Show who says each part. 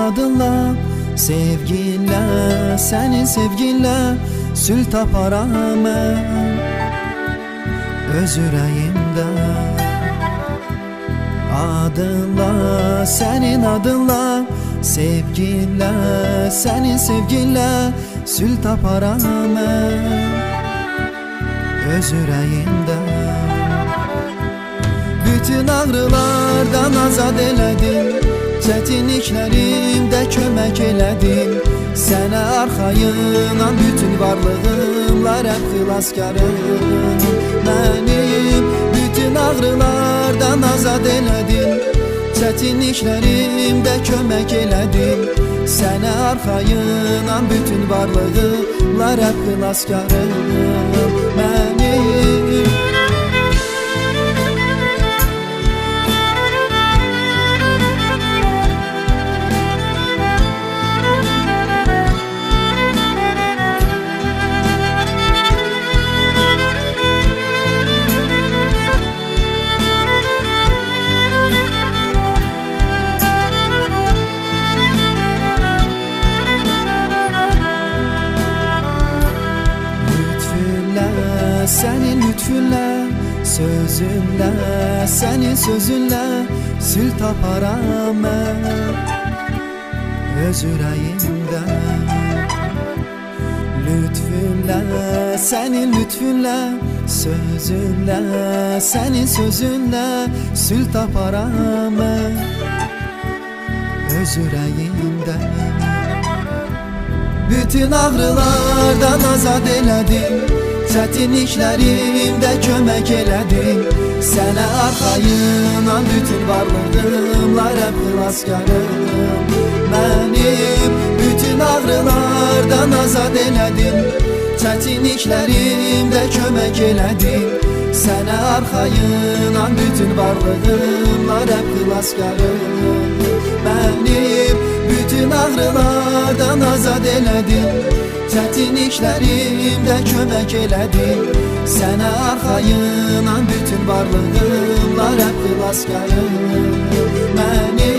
Speaker 1: adınla, sevginlə, sənin sevginlə sül taparam mən öz ürəyimdə. Adınla, sənin adınla, sevginlə, sənin sevginlə sül taparam mən öz ürəyimdə. Bütün ağrılardan azad elədin, çətinliklərimdə kömək elədin. Sənə arxayınam, bütün varlığımla rəb xilaskarım. Mənim bütün ağrılardan azad elədin, çətinliklərimdə kömək elədin. Sənə arxayınam, bütün varlığımla rəb xilaskarım. Mənim sənin lütfünlə, sözünlə, sənin sözünlə sül taparam mən öz ürəyimdə. Lütfünlə, sənin lütfünlə, sözünlə, sənin sözünlə sül taparam mən öz ürəyimdə. Bütün ağrılardan azad elədin, çətinliklərimdə kömək elədin. Sənə arxayınam, bütün varlığımla rəb xilaskarım. Mənim bütün ağrılardan azad elədin, çətinliklərimdə kömək elədin. Sənə arxayınam, bütün varlığımla rəb xilaskarım. Mənim bütün ağrılardan azad elədin, çətinliklərimdə kömək elədin. Sənə arxayınam, bütün varlığımla rəb xilaskarım. Mənim